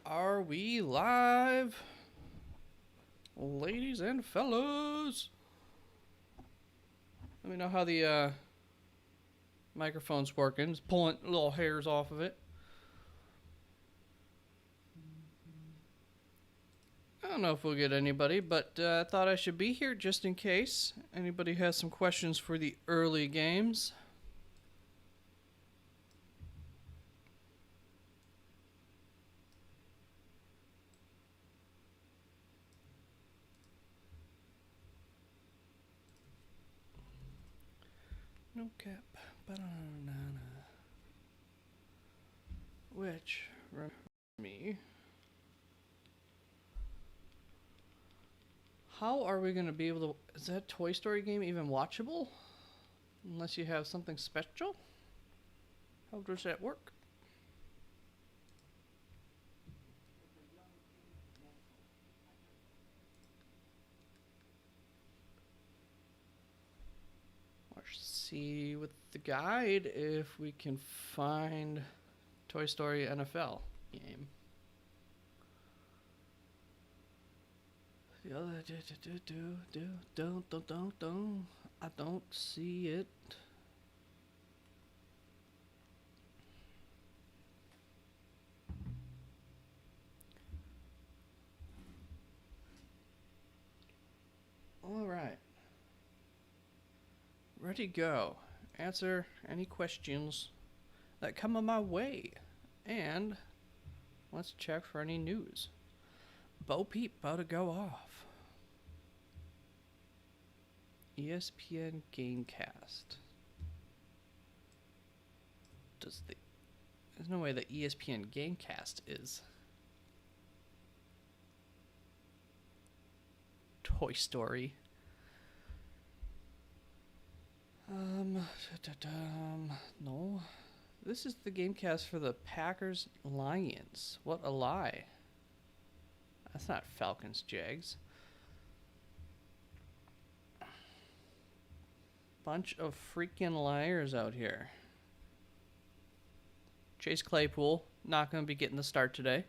Are we live? Ladies and fellows. Let me know how the microphone's working. Just pulling little hairs off of it. I don't know if we'll get anybody, but I thought I should be here just in case anybody has some questions for the early games. No cap. Banana. Which, remember me. How are we going to be able to... Is that Toy Story game even watchable? Unless you have something special? How does that work? Let's see with the guide if we can find Toy Story NFL game. The other don't. I don't see it. All right. Ready to go. Answer any questions that come on my way. And let's check for any news. Bo Peep about to go off. ESPN Gamecast. There's no way that ESPN Gamecast is Toy Story. No. This is the Gamecast for the Packers Lions. What a lie. That's not Falcons Jags. Bunch of freaking liars out here. Chase Claypool, not going to be getting the start today.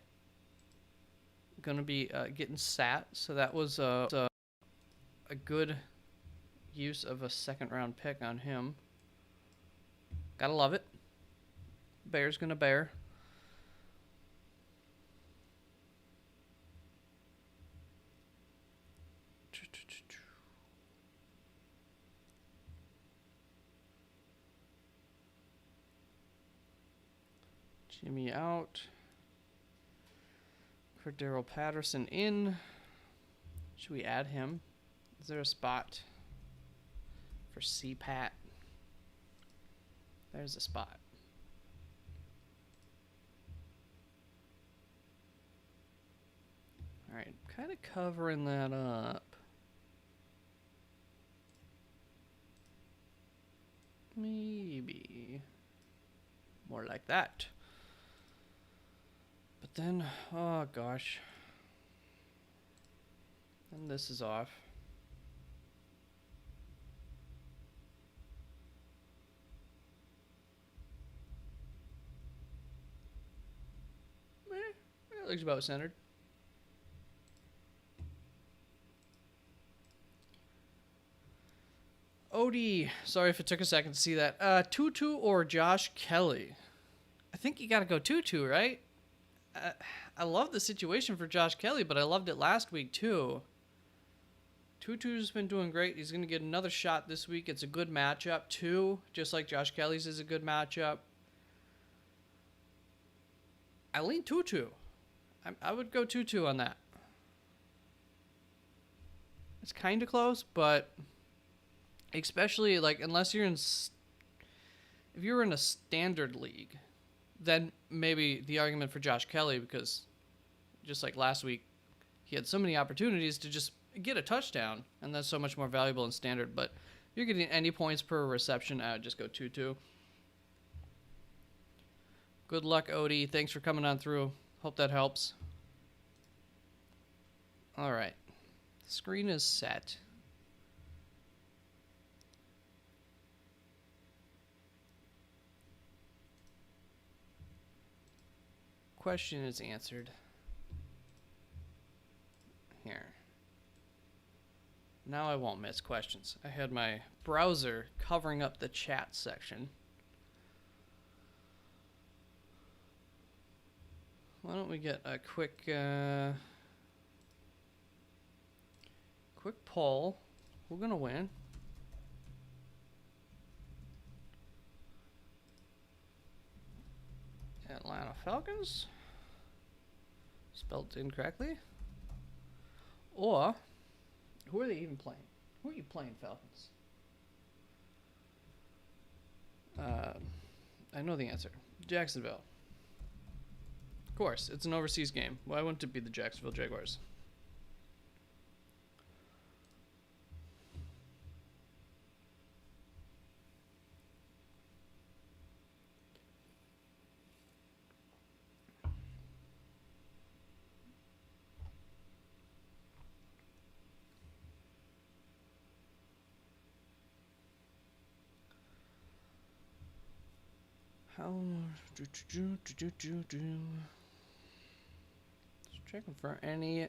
Going to be getting sat, so that was a good use of a second-round pick on him. Gotta love it. Bear's going to bear. Jimmy out. Cordero Patterson in. Should we add him? Is there a spot for CPAT? There's a spot. Alright, kind of covering that up. Maybe more like that. But then, oh gosh. And this is off. It looks about centered. Odie, sorry if it took a second to see that. Tutu or Josh Kelly? I think you gotta go Tutu, right? I love the situation for Josh Kelly, but I loved it last week too. Tutu's been doing great. He's going to get another shot this week. It's a good matchup too, just like Josh Kelly's is a good matchup. I lean Tutu. I would go Tutu on that. It's kind of close, but especially like unless you're if you're in a standard league, then maybe the argument for Josh Kelly, because just like last week, he had so many opportunities to just get a touchdown, and that's so much more valuable in standard. But if you're getting any points per reception, I would just go 2-2. Good luck, Odie. Thanks for coming on through. Hope that helps. All right. The screen is set. Question is answered. now I won't miss questions. I had my browser covering up the chat section. Why don't we get a quick poll? Who's gonna win? Atlanta Falcons, spelled incorrectly, or who are they even playing? Who are you playing, Falcons? I know the answer. Jacksonville. Of course, it's an overseas game. Why wouldn't it be the Jacksonville Jaguars? How? Just checking for any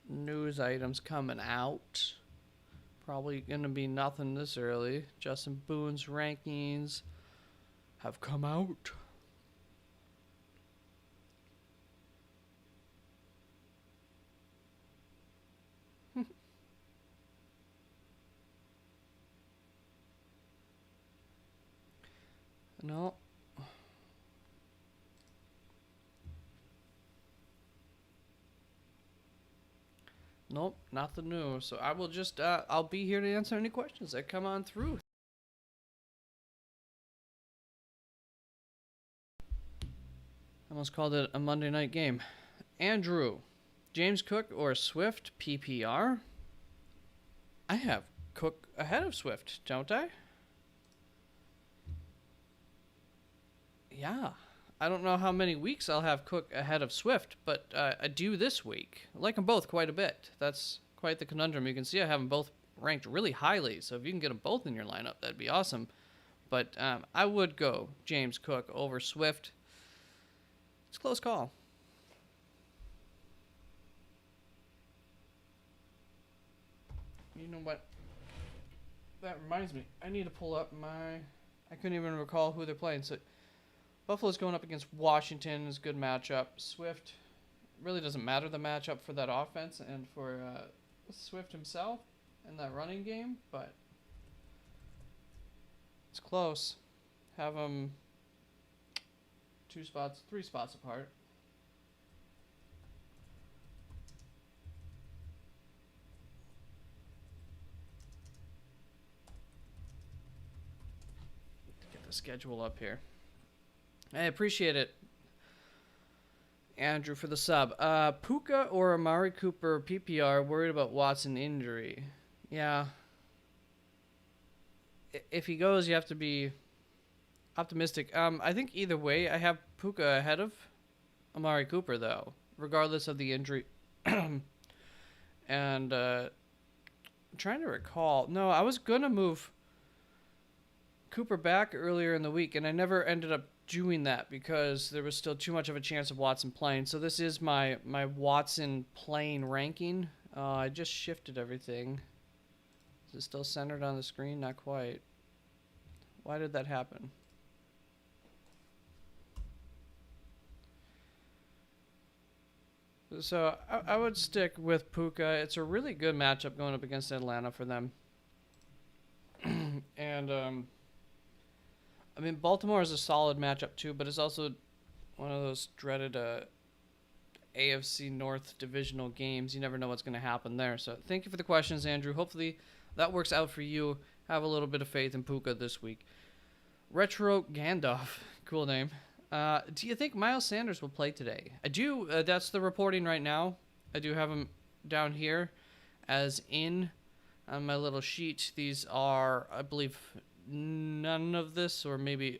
news items coming out. Probably gonna be nothing this early. Justin Boone's rankings have come out. No. Nope, nothing new. So I will just, I'll be here to answer any questions that come on through. I almost called it a Monday night game. Andrew, James Cook or Swift PPR? I have Cook ahead of Swift, don't I? Yeah. I don't know how many weeks I'll have Cook ahead of Swift, but I do this week. I like them both quite a bit. That's quite the conundrum. You can see I have them both ranked really highly, so if you can get them both in your lineup, that'd be awesome. But I would go James Cook over Swift. It's a close call. You know what? That reminds me. I need to pull up my... I couldn't even recall who they're playing, so... Buffalo's going up against Washington. Is a good matchup. Swift really doesn't matter the matchup for that offense and for Swift himself in that running game, but it's close. Have them 3 spots apart. Get the schedule up here. I appreciate it, Andrew, for the sub. Puka or Amari Cooper PPR worried about Watson injury? Yeah. If he goes, you have to be optimistic. I think either way, I have Puka ahead of Amari Cooper, though, regardless of the injury. And I'm trying to recall. No, I was going to move Cooper back earlier in the week, and I never ended up doing that because there was still too much of a chance of Watson playing. So this is my Watson playing ranking. I just shifted everything. Is it still centered on the screen? Not quite. Why did that happen? So I would stick with Puka. It's a really good matchup going up against Atlanta for them. And I mean, Baltimore is a solid matchup too, but it's also one of those dreaded AFC North divisional games. You never know what's going to happen there. So thank you for the questions, Andrew. Hopefully that works out for you. Have a little bit of faith in Puka this week. Retro Gandalf, cool name. Do you think Miles Sanders will play today? I do. That's the reporting right now. I do have him down here as in on my little sheet. These are, I believe, none of this, or maybe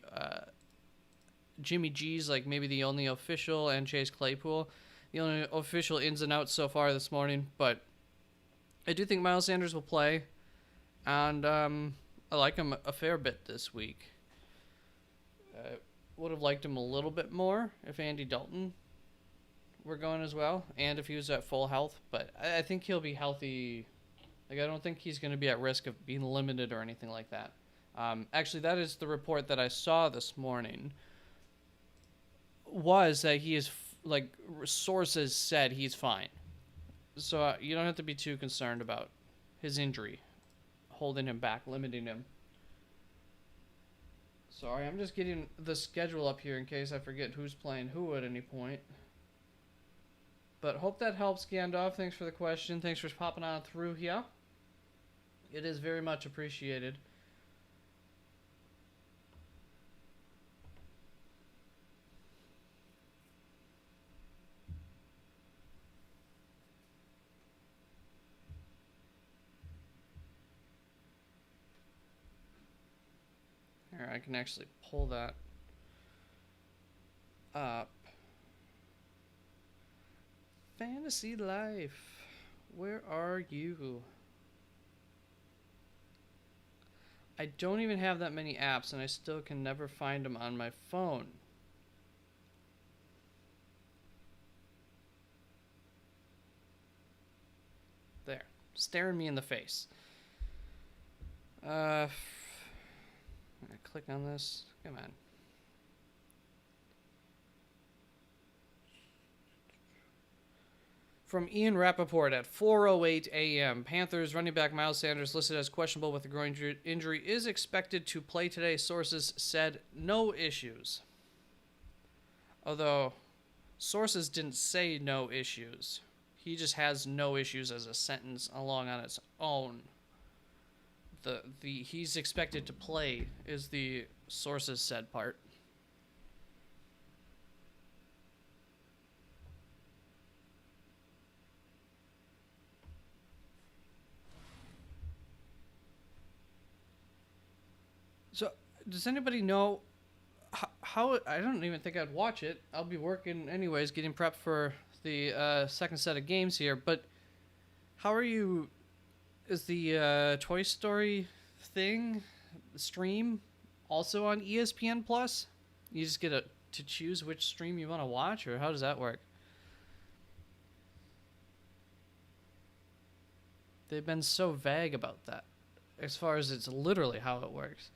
Jimmy G's like maybe the only official, and Chase Claypool the only official ins and outs so far this morning. But I do think Miles Sanders will play, and I like him a fair bit this week. Would have liked him a little bit more if Andy Dalton were going as well, and if he was at full health. But I think he'll be healthy. Like, I don't think he's going to be at risk of being limited or anything like that. Actually, that is the report that I saw this morning, was that he is, like, sources said he's fine. So you don't have to be too concerned about his injury holding him back, limiting him. Sorry, I'm just getting the schedule up here in case I forget who's playing who at any point. But hope that helps, Gandalf. Thanks for the question. Thanks for popping on through here. It is very much appreciated. Here, I can actually pull that up. Fantasy Life, where are you? I don't even have that many apps, and I still can never find them on my phone. There, staring me in the face. I'm gonna click on this. Come on. From Ian Rappaport at 4:08 a.m. Panthers running back Miles Sanders, listed as questionable with a groin injury, is expected to play today. Sources said no issues. Although, sources didn't say no issues. He just has no issues as a sentence along on its own. The he's expected to play is the sources said part. So, does anybody know how I don't even think I'd watch it. I'll be working anyways, getting prepped for the second set of games here. But how are you? Is the Toy Story thing stream also on ESPN Plus? You just get to choose which stream you want to watch, or how does that work? They've been so vague about that, as far as it's literally how it works.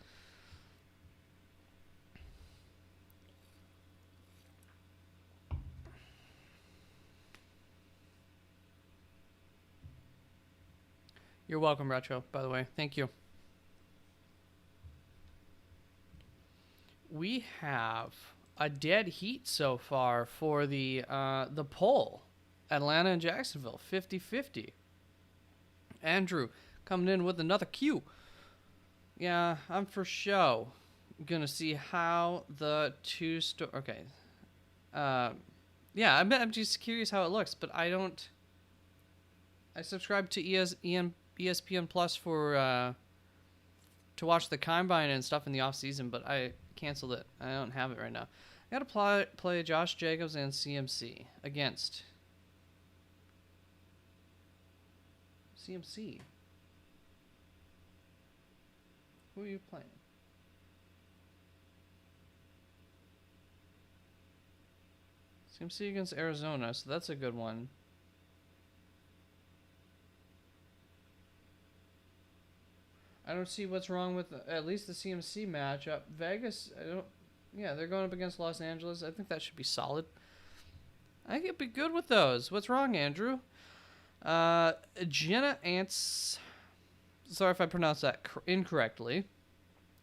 You're welcome, Retro, by the way. Thank you. We have a dead heat so far for the poll. Atlanta and Jacksonville, 50-50. Andrew coming in with another Q. Yeah, I'm for show gonna see how the okay. Yeah, I'm just curious how it looks, but I subscribe to ESPN Plus for to watch the combine and stuff in the off season, but I canceled it. I don't have it right now. I gotta play Josh Jacobs and CMC against CMC. Who are you playing? CMC against Arizona, so that's a good one. I don't see what's wrong with at least the CMC matchup. Vegas, yeah, they're going up against Los Angeles. I think that should be solid. I think it'd be good with those. What's wrong, Andrew? Jenna Ants. Sorry if I pronounced that incorrectly.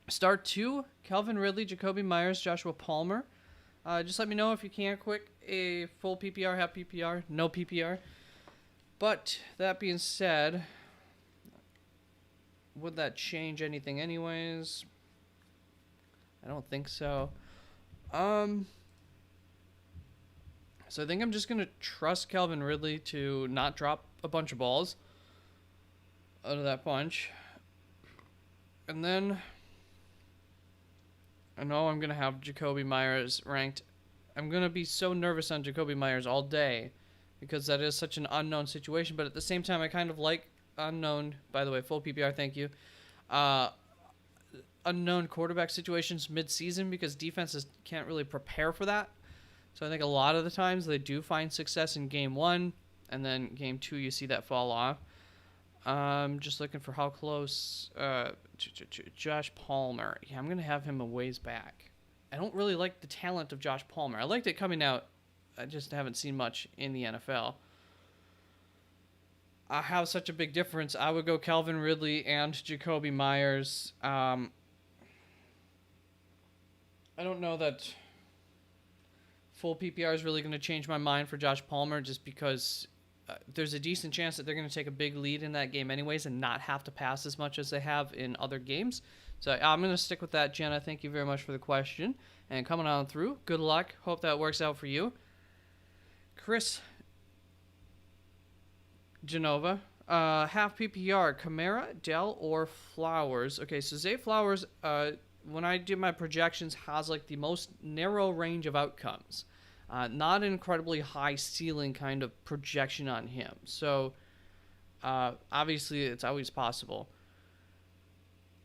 Start 2, Calvin Ridley, Jacoby Myers, Joshua Palmer. Just let me know if you can quick a full PPR, half PPR, no PPR. But that being said, would that change anything anyways? I don't think so. So I think I'm just going to trust Calvin Ridley to not drop a bunch of balls out of that bunch. And then I know I'm going to have Jacoby Myers ranked. I'm going to be so nervous on Jacoby Myers all day because that is such an unknown situation. But at the same time, I kind of like unknown, by the way, full PPR, thank you. Unknown quarterback situations mid-season because defenses can't really prepare for that. So I think a lot of the times they do find success in game 1, and then game 2 you see that fall off. Just looking for how close. Josh Palmer. Yeah, I'm gonna have him a ways back. I don't really like the talent of Josh Palmer. I liked it coming out. I just haven't seen much in the NFL. I have such a big difference. I would go Calvin Ridley and Jakobi Meyers. I don't know that full PPR is really going to change my mind for Josh Palmer, just because there's a decent chance that they're going to take a big lead in that game anyways and not have to pass as much as they have in other games. So I'm going to stick with that, Jenna. Thank you very much for the question. And coming on through, good luck. Hope that works out for you. Chris Genova, half PPR, Kamara, Dell, or Flowers. Okay, so Zay Flowers, when I do my projections, has like the most narrow range of outcomes. Not an incredibly high ceiling kind of projection on him. So, obviously, it's always possible.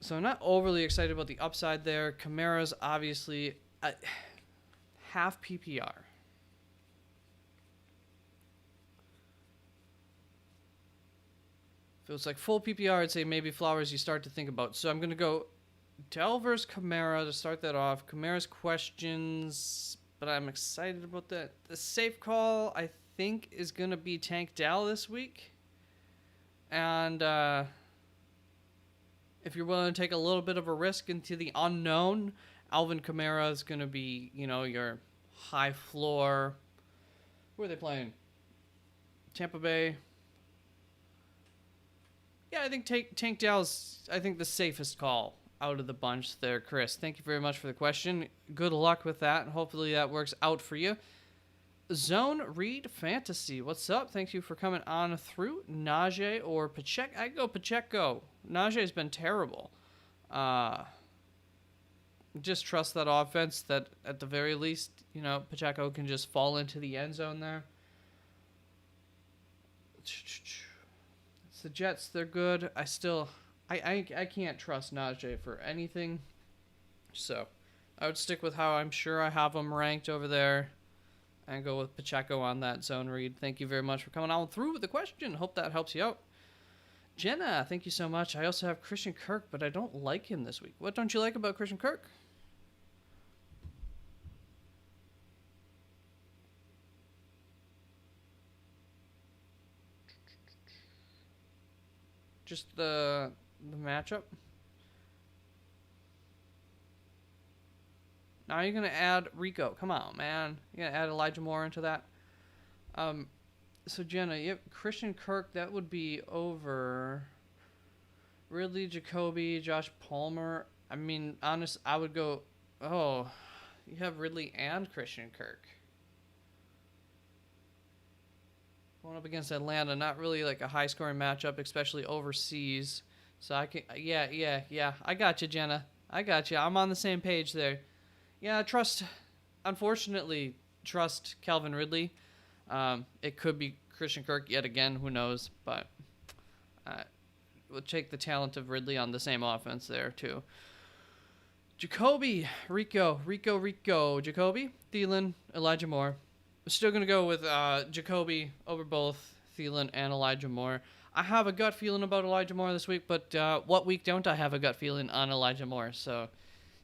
So I'm not overly excited about the upside there. Kamara's obviously half PPR. If it was like full PPR, I'd say maybe Flowers you start to think about. So I'm going to go Dell versus Kamara to start that off. Kamara's questions, but I'm excited about that. The safe call, I think, is going to be Tank Dell this week. And if you're willing to take a little bit of a risk into the unknown, Alvin Kamara is going to be, your high floor. Who are they playing? Tampa Bay. Yeah, I think Tank Dell's, the safest call out of the bunch there, Chris. Thank you very much for the question. Good luck with that. Hopefully that works out for you. Zone Read Fantasy. What's up? Thank you for coming on through. Najee or Pacheco? I go Pacheco. Najee's been terrible. Just trust that offense that at the very least, Pacheco can just fall into the end zone there. It's the Jets. They're good. I can't trust Najee for anything. So I would stick with how I'm sure I have them ranked over there and go with Pacheco on that zone read. Thank you very much for coming on through with the question. Hope that helps you out. Jenna, thank you so much. I also have Christian Kirk, but I don't like him this week. What don't you like about Christian Kirk? Just the matchup? Now you're going to add Rico. Come on, man. You're going to add Elijah Moore into that? So, Jenna, yep, Christian Kirk, that would be over Ridley, Jakobi, Josh Palmer. I mean, honest, I would go, you have Ridley and Christian Kirk. Going up against Atlanta, not really like a high-scoring matchup, especially overseas. So I can, yeah. I got you, Jenna. I got you. I'm on the same page there. Yeah, unfortunately, trust Calvin Ridley. It could be Christian Kirk yet again. Who knows? But we'll take the talent of Ridley on the same offense there, too. Jakobi, Rico. Jakobi, Thielen, Elijah Moore. I'm still going to go with Jakobi over both Thielen and Elijah Moore. I have a gut feeling about Elijah Moore this week, but what week don't I have a gut feeling on Elijah Moore? So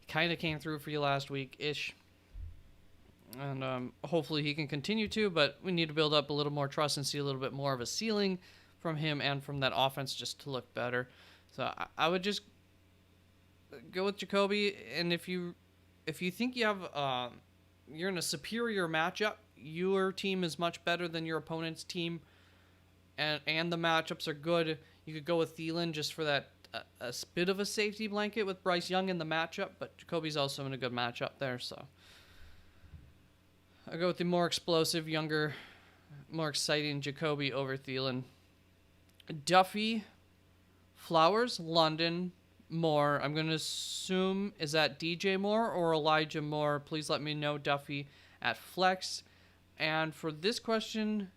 kind of came through for you last week-ish. And hopefully he can continue to, but we need to build up a little more trust and see a little bit more of a ceiling from him and from that offense just to look better. So I would just go with Jakobi. And if you think you have you're in a superior matchup, your team is much better than your opponent's team, and the matchups are good, you could go with Thielen just for that a bit of a safety blanket with Bryce Young in the matchup, but Jakobi's also in a good matchup there, so I'll go with the more explosive, younger, more exciting Jakobi over Thielen. Duffy, Flowers, London, Moore. I'm going to assume, is that DJ Moore or Elijah Moore? Please let me know, Duffy, at Flex. And for this question,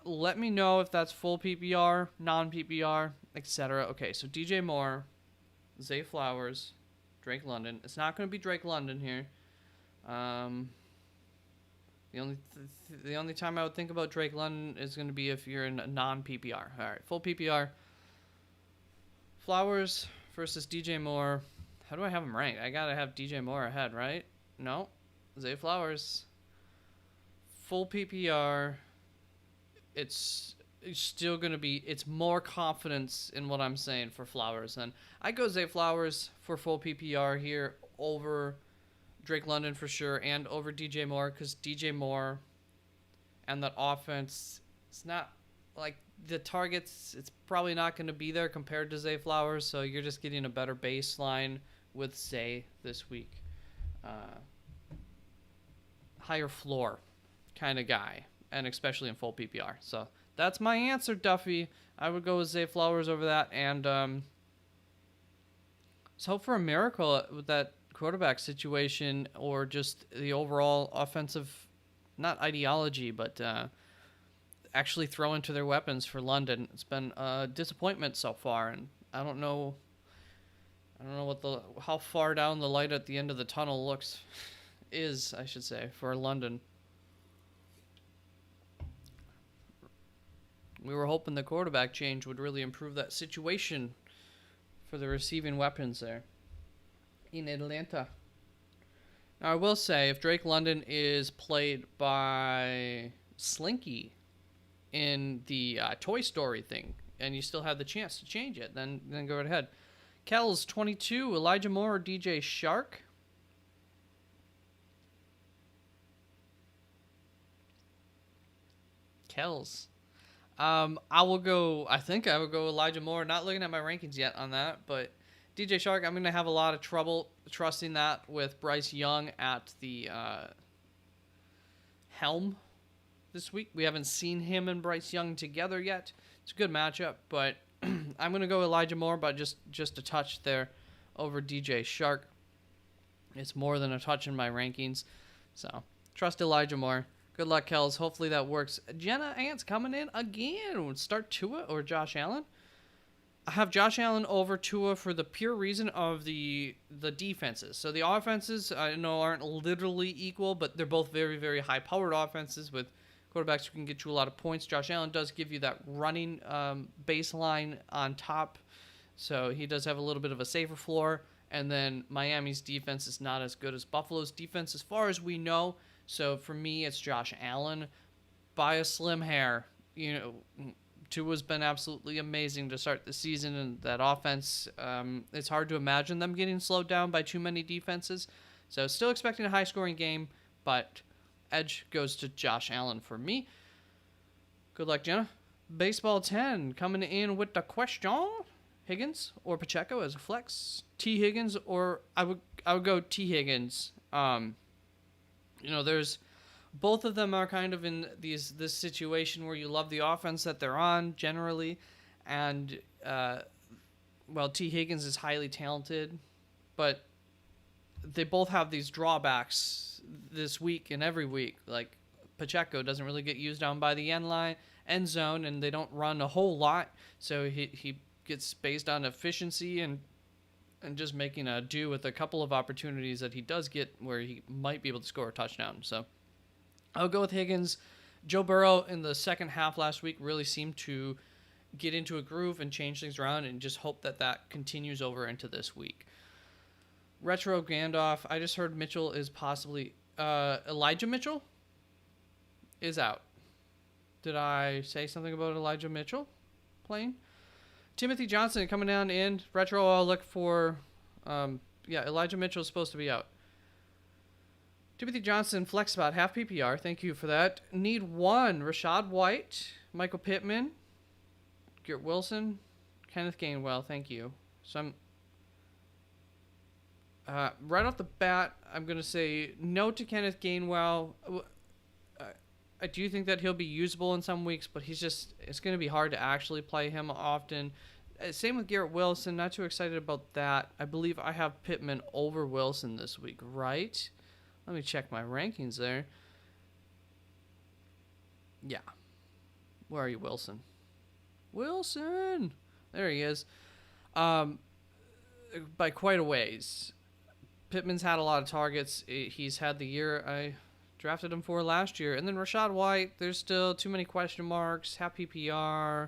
let me know if that's full PPR, non-PPR, etc. Okay, so DJ Moore, Zay Flowers, Drake London. It's not going to be Drake London here. Um, the only time I would think about Drake London is going to be if you're in a non PPR. All right, full PPR. Flowers versus DJ Moore. How do I have him ranked? I gotta have DJ Moore ahead, right? No, Zay Flowers. Full PPR. It's still gonna be. It's more confidence in what I'm saying for Flowers. And I go Zay Flowers for full PPR here over Drake London for sure, and over DJ Moore, because DJ Moore and that offense, it's not like the targets, it's probably not going to be there compared to Zay Flowers, so you're just getting a better baseline with Zay this week. Higher floor kind of guy, and especially in full PPR. So that's my answer, Duffy. I would go with Zay Flowers over that, and let's hope for a miracle with that quarterback situation, or just the overall offensive, not ideology, but actually throw into their weapons for London. It's been a disappointment so far, and I don't know how far down the light at the end of the tunnel I should say, for London. We were hoping the quarterback change would really improve that situation for the receiving weapons there in Atlanta. Now, I will say, if Drake London is played by Slinky in the Toy Story thing, and you still have the chance to change it, then go right ahead. Kells 22, Elijah Moore or DJ Shark? Kells. I think I would go Elijah Moore. Not looking at my rankings yet on that, but DJ Shark, I'm going to have a lot of trouble trusting that with Bryce Young at the helm this week. We haven't seen him and Bryce Young together yet. It's a good matchup, but I'm going to go Elijah Moore, but just a touch there over DJ Shark. It's more than a touch in my rankings. So, trust Elijah Moore. Good luck, Kells. Hopefully that works. Jenna Ants coming in again. Start Tua or Josh Allen. I have Josh Allen over Tua for the pure reason of the defenses. So the offenses, I know, aren't literally equal, but they're both very, very high-powered offenses with quarterbacks who can get you a lot of points. Josh Allen does give you that running baseline on top, so he does have a little bit of a safer floor. And then Miami's defense is not as good as Buffalo's defense as far as we know. So for me, it's Josh Allen by a slim hair. Tua's been absolutely amazing to start the season, and that offense, it's hard to imagine them getting slowed down by too many defenses. So still expecting a high-scoring game, but edge goes to Josh Allen for me. Good luck, Jenna. Baseball 10 coming in with the question: Higgins or Pacheco as a flex? T. Higgins, or I would go T. Higgins. There's both of them are kind of in this situation where you love the offense that they're on generally, and T. Higgins is highly talented, but they both have these drawbacks this week and every week. Like Pacheco doesn't really get used down by the end zone, and they don't run a whole lot, so he gets based on efficiency and just making a do with a couple of opportunities that he does get where he might be able to score a touchdown. So I'll go with Higgins. Joe Burrow in the second half last week really seemed to get into a groove and change things around, and just hope that continues over into this week. Retro Gandalf, I just heard Mitchell is possibly... Elijah Mitchell is out. Did I say something about Elijah Mitchell playing? Timothy Johnson coming down in. Retro, I'll look for... Elijah Mitchell is supposed to be out. Timothy Johnson, flex spot, half PPR. Thank you for that. Need one. Rashad White, Michael Pittman, Garrett Wilson, Kenneth Gainwell. Thank you. So I'm... right off the bat, I'm going to say no to Kenneth Gainwell. I do think that he'll be usable in some weeks, but it's going to be hard to actually play him often. Same with Garrett Wilson. Not too excited about that. I believe I have Pittman over Wilson this week, right? Let me check my rankings there. Yeah. Where are you, Wilson? Wilson! There he is. By quite a ways. Pittman's had a lot of targets. He's had the year I drafted him for last year. And then Rachaad White, there's still too many question marks, half PPR.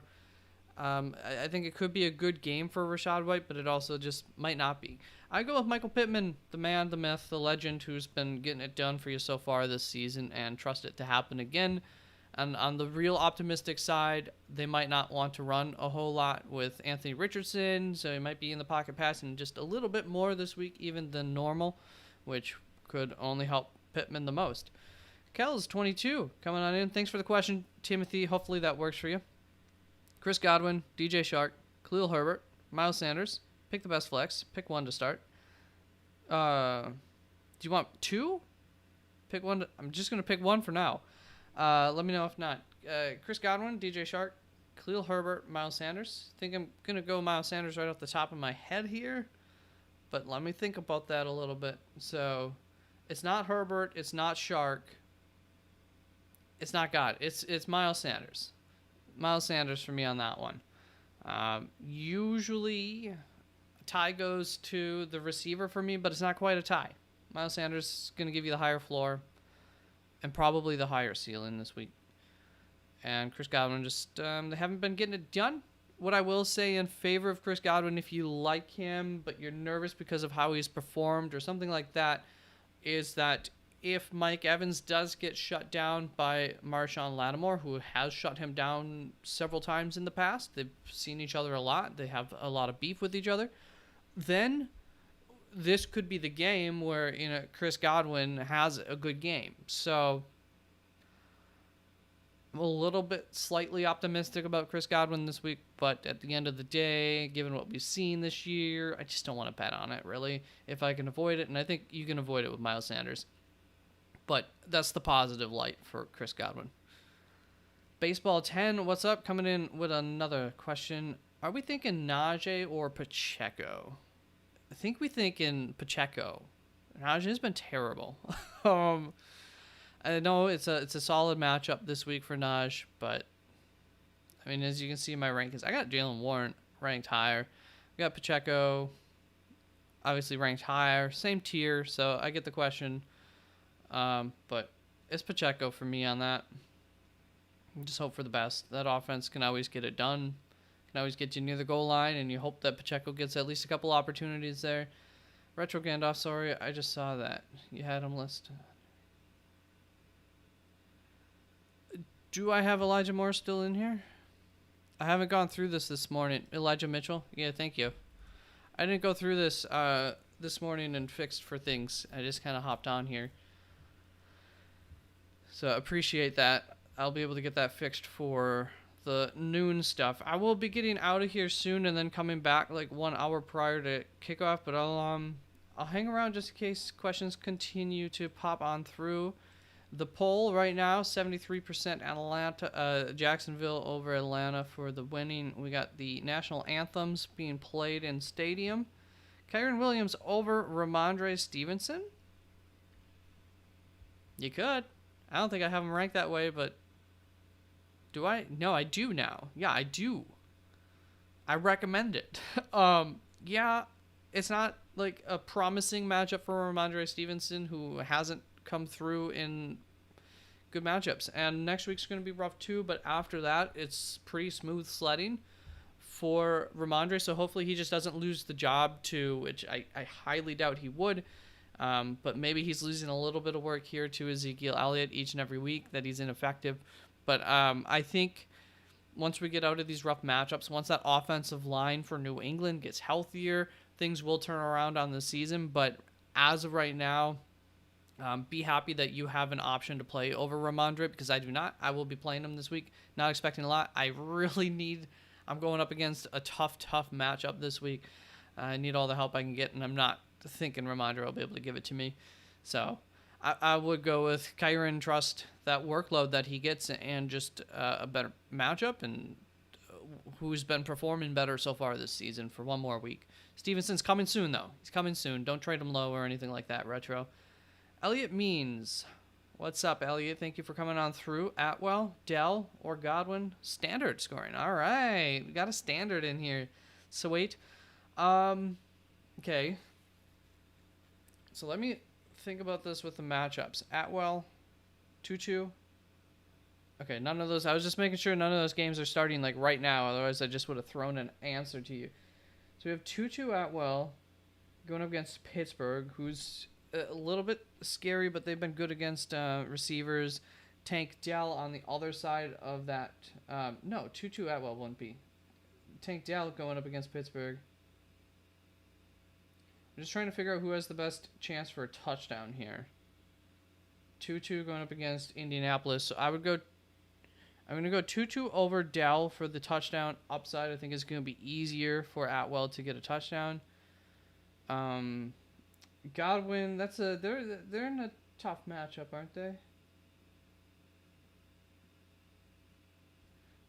I think it could be a good game for Rachaad White, but it also just might not be. I go with Michael Pittman, the man, the myth, the legend, who's been getting it done for you so far this season, and trust it to happen again. And on the real optimistic side, they might not want to run a whole lot with Anthony Richardson, so he might be in the pocket passing just a little bit more this week even than normal, which could only help Pittman the most. Kel's 22 coming on in. Thanks for the question, Timothy. Hopefully that works for you. Chris Godwin, DJ Shark, Khalil Herbert, Miles Sanders. Pick the best flex. Pick one to start. Do you want two? Pick one. I'm just going to pick one for now. Let me know if not. Chris Godwin, DJ Shark, Khalil Herbert, Miles Sanders. I think I'm going to go Miles Sanders right off the top of my head here. But let me think about that a little bit. So, it's not Herbert. It's not Shark. It's not God. It's Miles Sanders. Miles Sanders for me on that one. Usually, a tie goes to the receiver for me, but it's not quite a tie. Miles Sanders is going to give you the higher floor and probably the higher ceiling this week. And Chris Godwin just, they haven't been getting it done. What I will say in favor of Chris Godwin, if you like him, but you're nervous because of how he's performed or something like that, is that if Mike Evans does get shut down by Marshawn Lattimore, who has shut him down several times in the past, they've seen each other a lot, they have a lot of beef with each other, then this could be the game where, Chris Godwin has a good game. So I'm a little bit slightly optimistic about Chris Godwin this week, but at the end of the day, given what we've seen this year, I just don't want to bet on it, really, if I can avoid it, and I think you can avoid it with Miles Sanders. But that's the positive light for Chris Godwin. Baseball 10, what's up? Coming in with another question. Are we thinking Najee or Pacheco? I think we think in Pacheco. Najee's been terrible. I know it's a solid matchup this week for Naj, but I mean, as you can see in my rankings, I got Jaylen Warren ranked higher. I got Pacheco obviously ranked higher, same tier, so I get the question. But it's Pacheco for me on that. Just hope for the best. That offense can always get it done. Can always get you near the goal line, and you hope that Pacheco gets at least a couple opportunities there. Retro Gandalf, sorry, I just saw that. You had him listed. Do I have Elijah Moore still in here? I haven't gone through this morning. Elijah Mitchell? Yeah, thank you. I didn't go through this morning and fixed for things. I just kind of hopped on here. So appreciate that. I'll be able to get that fixed for the noon stuff. I will be getting out of here soon and then coming back like 1 hour prior to kickoff, but I'll hang around just in case questions continue to pop on through. The poll right now, 73% Atlanta, Jacksonville over Atlanta for the winning. We got the national anthems being played in stadium. Kyren Williams over Ramondre Stevenson. You could. I don't think I have him ranked that way, but do I? No, I do now. Yeah, I do. I recommend it. Yeah, it's not like a promising matchup for Ramondre Stevenson, who hasn't come through in good matchups. And next week's going to be rough too, but after that, it's pretty smooth sledding for Ramondre. So hopefully he just doesn't lose the job to, which I highly doubt he would. But maybe he's losing a little bit of work here to Ezekiel Elliott each and every week that he's ineffective. But I think once we get out of these rough matchups, once that offensive line for New England gets healthier, things will turn around on the season. But as of right now, be happy that you have an option to play over Ramondre, because I do not. I will be playing him this week. Not expecting a lot. I'm going up against a tough matchup this week. I need all the help I can get, and I'm not thinking Ramondre will be able to give it to me. So I would go with Kyren, trust that workload that he gets, and just a better matchup, and who's been performing better so far this season for one more week. Stevenson's coming soon, though. He's coming soon. Don't trade him low or anything like that, Retro. Elliot Means. What's up, Elliot? Thank you for coming on through. Atwell, Dell, or Godwin. Standard scoring. All right. We got a standard in here. Sweet. Okay. So let me think about this with the matchups. Atwell, 2-2. Okay, none of those. I was just making sure none of those games are starting like right now. Otherwise, I just would have thrown an answer to you. So we have 2-2 Atwell going up against Pittsburgh, who's a little bit scary, but they've been good against receivers. Tank Dell on the other side of that. No, 2-2 Atwell wouldn't be. Tank Dell going up against Pittsburgh. I'm just trying to figure out who has the best chance for a touchdown here. 2-2 going up against Indianapolis. So I'm going to go 2-2 over Dell for the touchdown. Upside, I think, is going to be easier for Atwell to get a touchdown. Godwin, they're in a tough matchup, aren't they?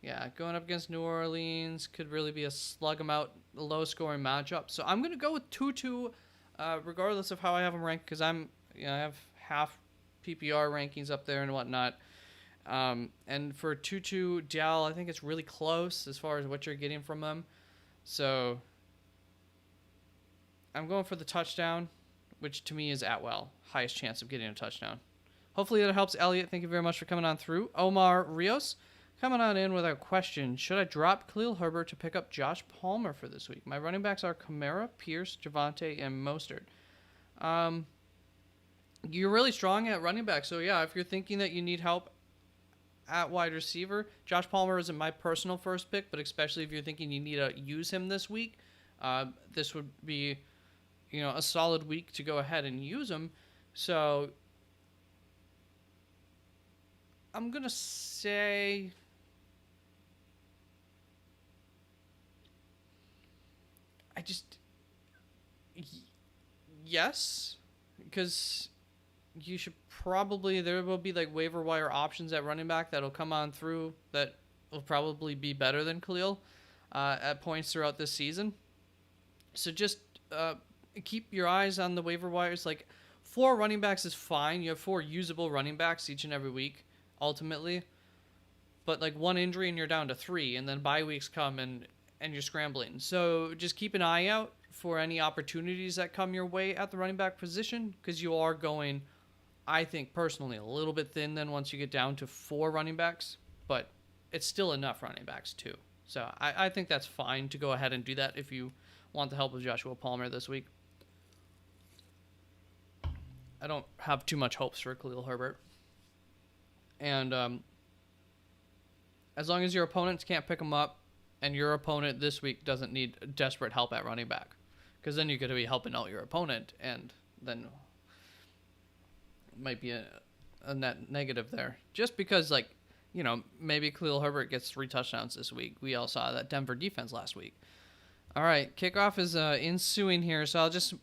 Yeah, going up against New Orleans could really be a slug 'em out, low-scoring matchup. So I'm gonna go with 2-2, regardless of how I have them ranked, because I have half PPR rankings up there and whatnot. And for 2-2 Dell, I think it's really close as far as what you're getting from them. So I'm going for the touchdown, which to me is Atwell. Highest chance of getting a touchdown. Hopefully that helps, Elliot. Thank you very much for coming on through. Omar Rios coming on in with a question. Should I drop Khalil Herbert to pick up Josh Palmer for this week? My running backs are Kamara, Pierce, Javonte, and Mostert. You're really strong at running back. So, yeah, if you're thinking that you need help at wide receiver, Josh Palmer isn't my personal first pick, but especially if you're thinking you need to use him this week, this would be, a solid week to go ahead and use him. So I'm going to say yes, because you should probably, there will be like waiver wire options at running back that'll come on through that will probably be better than Khalil at points throughout this season. So just keep your eyes on the waiver wires. Like 4 running backs is fine. You have 4 usable running backs each and every week, ultimately. But like 1 injury and you're down to 3, and then bye weeks come and you're scrambling. So just keep an eye out for any opportunities that come your way at the running back position, because you are going, I think personally, a little bit thin then once you get down to 4 running backs, but it's still enough running backs too. So I think that's fine to go ahead and do that if you want the help of Joshua Palmer this week. I don't have too much hopes for Khalil Herbert. And as long as your opponents can't pick him up, and your opponent this week doesn't need desperate help at running back, because then you're going to be helping out your opponent, and then it might be a net negative there. Just because, maybe Khalil Herbert gets 3 touchdowns this week. We all saw that Denver defense last week. All right, kickoff is ensuing here, so I'll just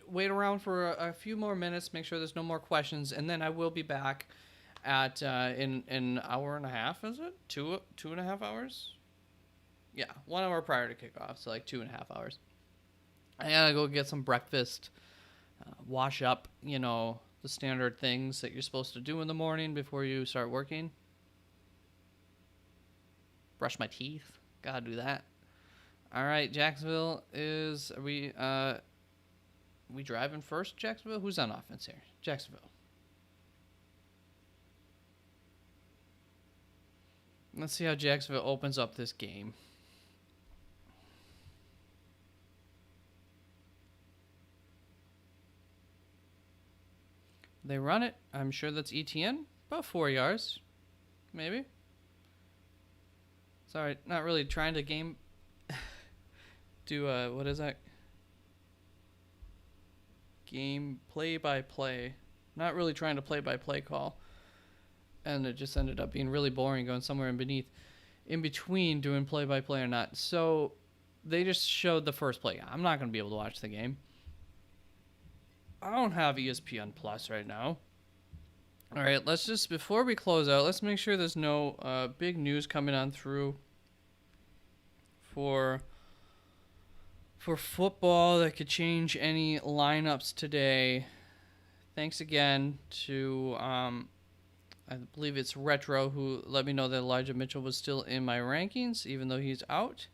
wait around for a few more minutes, make sure there's no more questions, and then I will be back at in an hour and a half. Is it 2.5 hours? Yeah, 1 hour prior to kickoff, so like 2.5 hours. I gotta go get some breakfast, wash up, the standard things that you're supposed to do in the morning before you start working. Brush my teeth, gotta do that. All right, Jacksonville is we driving first? Jacksonville, who's on offense here? Jacksonville. Let's see how Jacksonville opens up this game. They run it. I'm sure that's ETN. About 4 yards. Maybe. Sorry, not really trying to game... do, what is that? Game play-by-play. Not really trying to play-by-play call. And it just ended up being really boring, going somewhere in between doing play-by-play or not. So they just showed the first play. I'm not going to be able to watch the game. I don't have ESPN Plus right now. All right, let's just, before we close out, let's make sure there's no big news coming on through for football that could change any lineups today. Thanks again to, I believe it's Retro, who let me know that Elijah Mitchell was still in my rankings, even though he's out.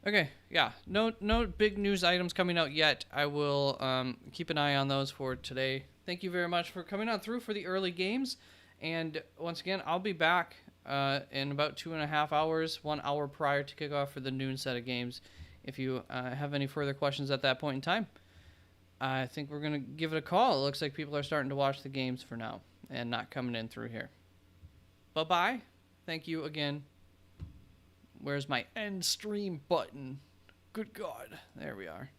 Okay, yeah, no big news items coming out yet. I will keep an eye on those for today. Thank you very much for coming on through for the early games, and once again, I'll be back in about 2.5 hours, 1 hour prior to kickoff for the noon set of games. If you have any further questions at that point in time, I think we're gonna give it a call. It looks like people are starting to watch the games for now and not coming in through here. Bye bye. Thank you again. Where's my end stream button? Good God. There we are.